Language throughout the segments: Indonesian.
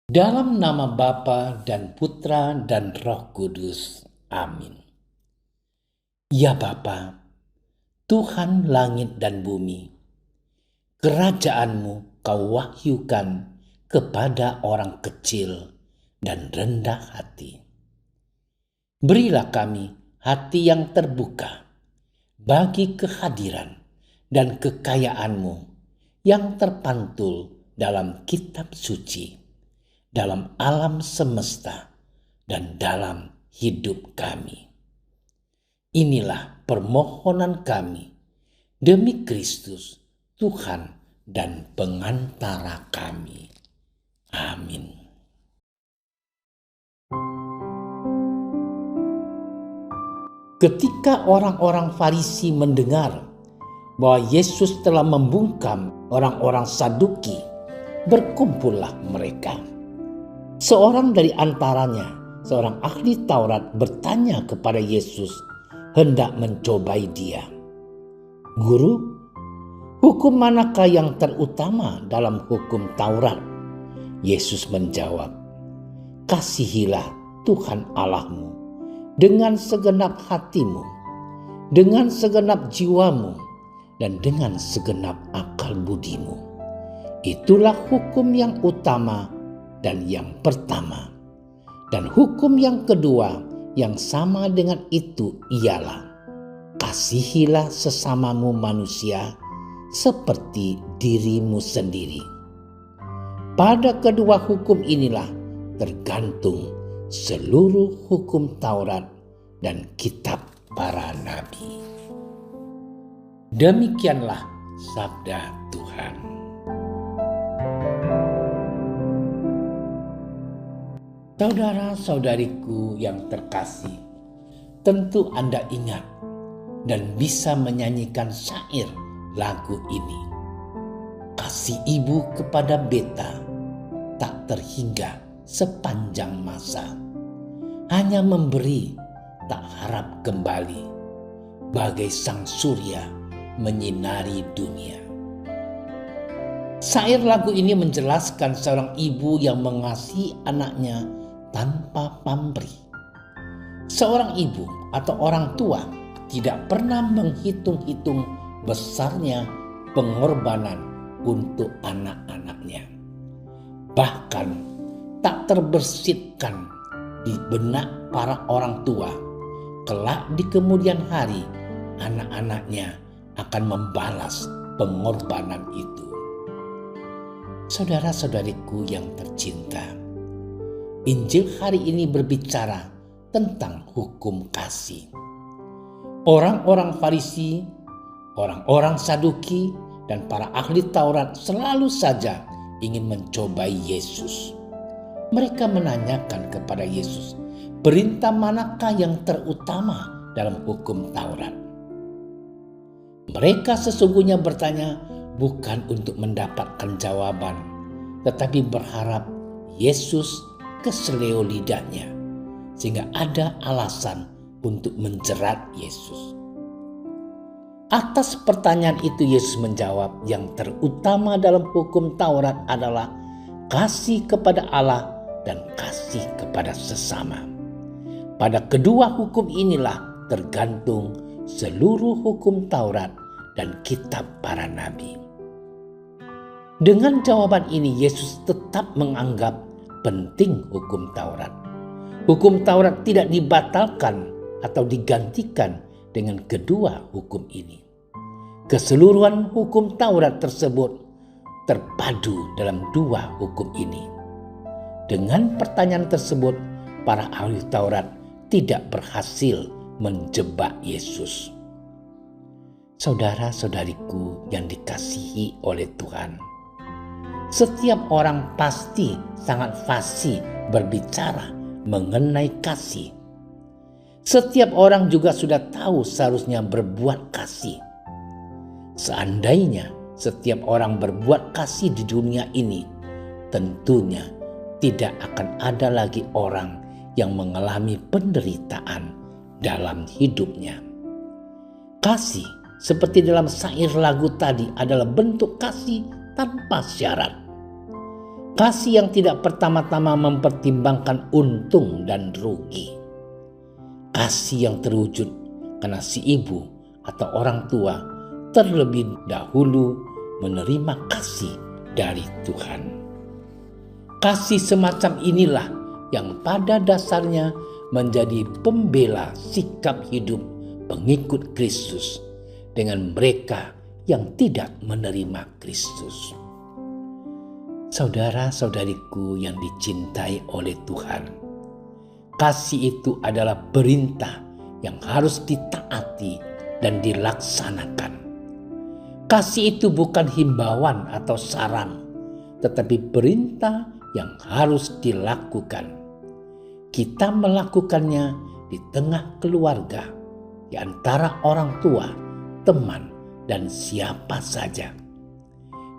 Dalam nama Bapa dan Putra dan Roh Kudus. Amin. Ya Bapa, Tuhan langit dan bumi, kerajaan-Mu Kau wahyukan kepada orang kecil dan rendah hati. Berilah kami hati yang terbuka bagi kehadiran dan kekayaan-Mu yang terpantul dalam kitab suci, dalam alam semesta, dan dalam hidup kami. Inilah permohonan kami demi Kristus, Tuhan dan pengantara kami. Amin. Ketika orang-orang Farisi mendengar bahwa Yesus telah membungkam orang-orang Saduki, berkumpullah mereka. Seorang dari antaranya, seorang ahli Taurat, bertanya kepada Yesus, hendak mencobai dia. Guru, hukum manakah yang terutama dalam hukum Taurat? Yesus menjawab, kasihilah Tuhan Allahmu dengan segenap hatimu, dengan segenap jiwamu, dan dengan segenap akal budimu. Itulah hukum yang utama dan yang pertama. Dan hukum yang kedua yang sama dengan itu ialah, kasihilah sesamamu manusia seperti dirimu sendiri. Pada kedua hukum inilah tergantung seluruh hukum Taurat dan kitab para nabi. Demikianlah sabda Tuhan. Saudara-saudariku yang terkasih, tentu Anda ingat dan bisa menyanyikan syair lagu ini. Kasih ibu kepada beta tak terhingga sepanjang masa, hanya memberi tak harap kembali, bagai sang surya menyinari dunia. Syair lagu ini menjelaskan seorang ibu yang mengasihi anaknya tanpa pamrih. Seorang ibu atau orang tua tidak pernah menghitung-hitung besarnya pengorbanan untuk anak-anaknya. Bahkan tak terbesitkan di benak para orang tua, kelak di kemudian hari anak-anaknya akan membalas pengorbanan itu. Saudara-saudariku yang tercinta, Injil hari ini berbicara tentang hukum kasih. Orang-orang Farisi, orang-orang Saduki, dan para ahli Taurat selalu saja ingin mencobai Yesus. Mereka menanyakan kepada Yesus, perintah manakah yang terutama dalam hukum Taurat? Mereka sesungguhnya bertanya bukan untuk mendapatkan jawaban, tetapi berharap Yesus keseleo lidahnya, sehingga ada alasan untuk menjerat Yesus. Atas pertanyaan itu Yesus menjawab, yang terutama dalam hukum Taurat adalah kasih kepada Allah dan kasih kepada sesama. Pada kedua hukum inilah tergantung seluruh hukum Taurat dan kitab para nabi. Dengan jawaban ini Yesus tetap menganggap penting hukum Taurat. Hukum Taurat tidak dibatalkan atau digantikan dengan kedua hukum ini. Keseluruhan hukum Taurat tersebut terpadu dalam dua hukum ini. Dengan pertanyaan tersebut, para ahli Taurat tidak berhasil menjebak Yesus. Saudara-saudariku yang dikasihi oleh Tuhan, setiap orang pasti sangat fasih berbicara mengenai kasih. Setiap orang juga sudah tahu seharusnya berbuat kasih. Seandainya setiap orang berbuat kasih di dunia ini, tentunya tidak akan ada lagi orang yang mengalami penderitaan dalam hidupnya. Kasih, seperti dalam syair lagu tadi, adalah bentuk kasih tanpa syarat. Kasih yang tidak pertama-tama mempertimbangkan untung dan rugi. Kasih yang terwujud karena si ibu atau orang tua terlebih dahulu menerima kasih dari Tuhan. Kasih semacam inilah yang pada dasarnya menjadi pembela sikap hidup pengikut Kristus dengan mereka yang tidak menerima Kristus. Saudara-saudariku yang dicintai oleh Tuhan, kasih itu adalah perintah yang harus ditaati dan dilaksanakan. Kasih itu bukan himbauan atau saran, tetapi perintah yang harus dilakukan. Kita melakukannya di tengah keluarga, di antara orang tua, teman, dan siapa saja.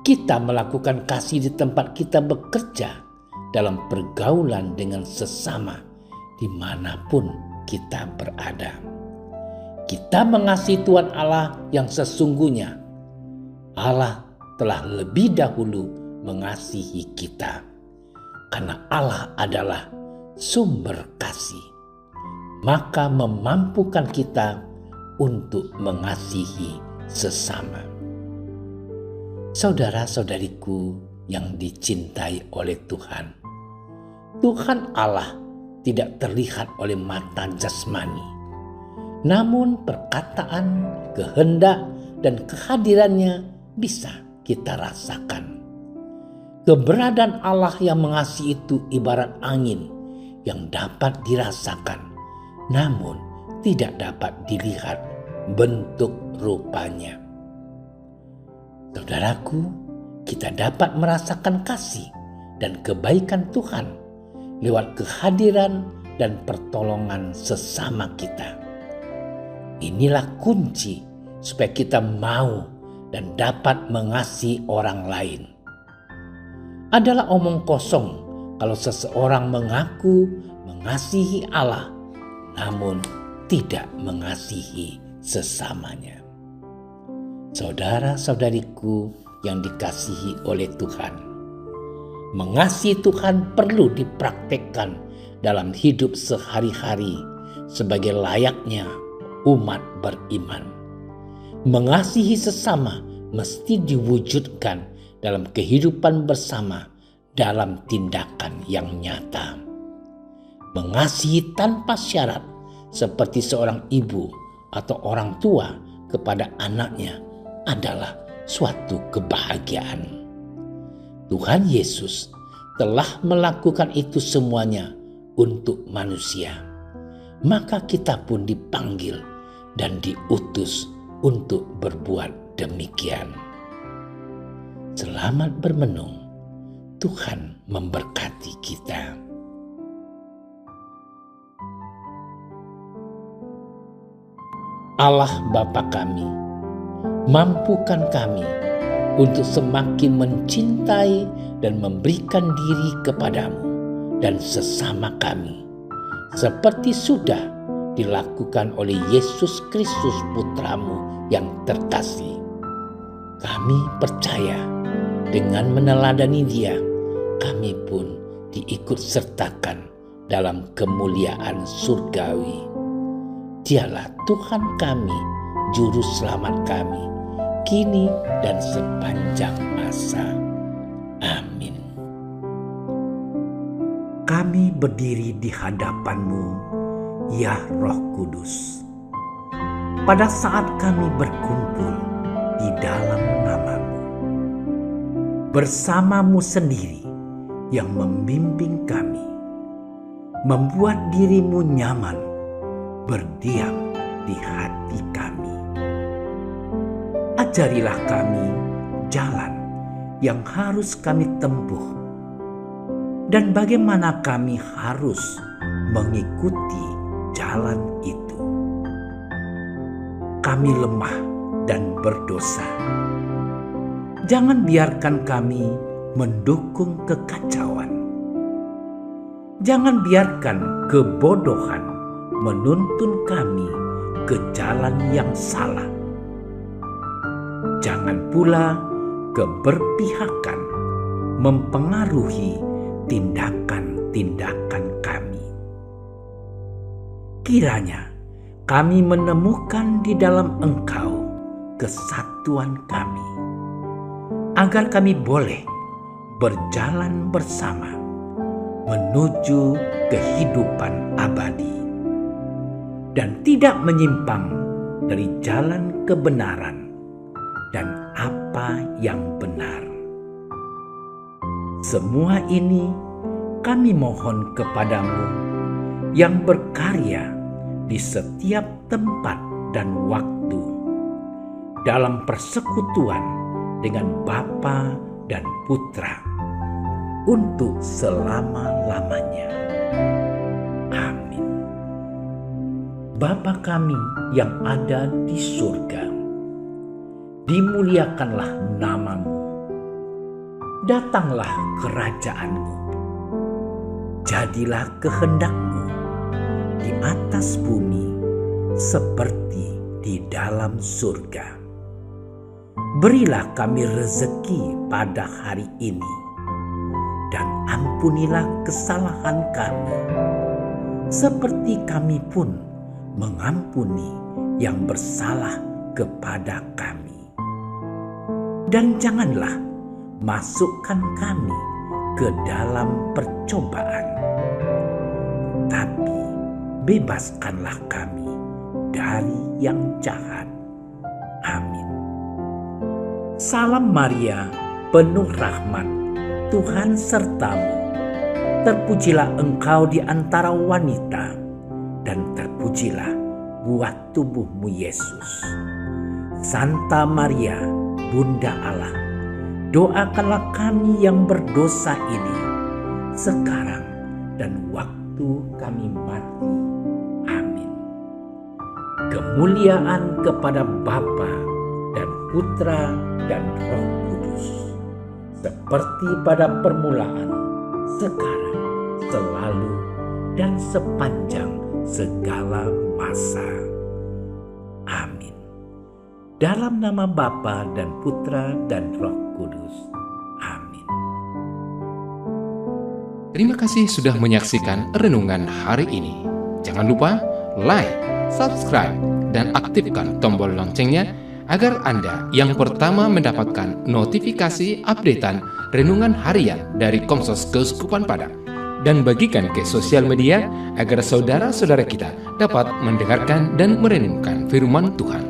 Kita melakukan kasih di tempat kita bekerja, dalam pergaulan dengan sesama, dimanapun kita berada. Kita mengasihi Tuhan Allah yang sesungguhnya. Allah telah lebih dahulu mengasihi kita, karena Allah adalah sumber kasih, maka memampukan kita untuk mengasihi sesama. Saudara-saudariku yang dicintai oleh Tuhan, Tuhan Allah tidak terlihat oleh mata jasmani, namun perkataan, kehendak, dan kehadirannya bisa kita rasakan. Keberadaan Allah yang mengasihi itu ibarat angin yang dapat dirasakan, namun tidak dapat dilihat bentuk rupanya. Saudaraku, kita dapat merasakan kasih dan kebaikan Tuhan lewat kehadiran dan pertolongan sesama kita. Inilah kunci supaya kita mau dan dapat mengasihi orang lain. Adalah omong kosong kalau seseorang mengaku mengasihi Allah, namun tidak mengasihi sesamanya. Saudara-saudariku yang dikasihi oleh Tuhan, mengasihi Tuhan perlu dipraktekkan dalam hidup sehari-hari sebagai layaknya umat beriman. Mengasihi sesama mesti diwujudkan dalam kehidupan bersama, dalam tindakan yang nyata. Mengasihi tanpa syarat seperti seorang ibu atau orang tua kepada anaknya adalah suatu kebahagiaan. Tuhan Yesus telah melakukan itu semuanya untuk manusia. Maka kita pun dipanggil dan diutus untuk berbuat demikian. Selamat bermenung. Tuhan memberkati kita. Allah Bapa kami, mampukan kami untuk semakin mencintai dan memberikan diri kepadamu dan sesama kami, seperti sudah dilakukan oleh Yesus Kristus Putramu yang terkasih. Kami percaya dengan meneladani Dia, kami pun diikut sertakan dalam kemuliaan surgawi. Dialah Tuhan kami, Juru Selamat kami, kini dan sepanjang masa. Amin. Kami berdiri di hadapan-Mu, ya Roh Kudus, pada saat kami berkumpul di dalam nama-Mu. Bersama-Mu sendiri yang membimbing kami, membuat diri-Mu nyaman berdiam di hati kami. Ajarilah kami jalan yang harus kami tempuh dan bagaimana kami harus mengikuti jalan itu. Kami lemah dan berdosa. Jangan biarkan kami mendukung kekacauan. Jangan biarkan kebodohan menuntun kami ke jalan yang salah. Jangan pula keberpihakan mempengaruhi tindakan-tindakan kami. Kiranya kami menemukan di dalam Engkau kesatuan kami, agar kami boleh berjalan bersama menuju kehidupan abadi dan tidak menyimpang dari jalan kebenaran dan apa yang benar. Semua ini kami mohon kepadamu yang berkarya di setiap tempat dan waktu dalam persekutuan dengan Bapa dan Putra untuk selama-lamanya. Amin. Bapa kami yang ada di surga, dimuliakanlah nama-Mu. Datanglah kerajaan-Mu. Jadilah kehendak-Mu di atas bumi seperti di dalam surga. Berilah kami rezeki pada hari ini, dan ampunilah kesalahan kami, seperti kami pun mengampuni yang bersalah kepada kami. Dan janganlah masukkan kami ke dalam percobaan, tapi bebaskanlah kami dari yang jahat. Amin. Salam Maria, penuh rahmat, Tuhan sertamu. Terpujilah engkau di antara wanita, dan terpujilah buah tubuhmu Yesus. Santa Maria, Bunda Allah, doakanlah kami yang berdosa ini, sekarang dan waktu kami mati. Amin. Kemuliaan kepada Bapa dan Putra dan Roh Kudus, seperti pada permulaan, sekarang, selalu, dan sepanjang segala masa. Amin. Dalam nama Bapa dan Putra dan Roh Kudus. Amin. Terima kasih sudah menyaksikan renungan hari ini. Jangan lupa like, subscribe, dan aktifkan tombol loncengnya agar Anda yang pertama mendapatkan notifikasi updatean renungan harian dari Komsos Keuskupan Padang. Dan bagikan ke sosial media agar saudara-saudara kita dapat mendengarkan dan merenungkan firman Tuhan.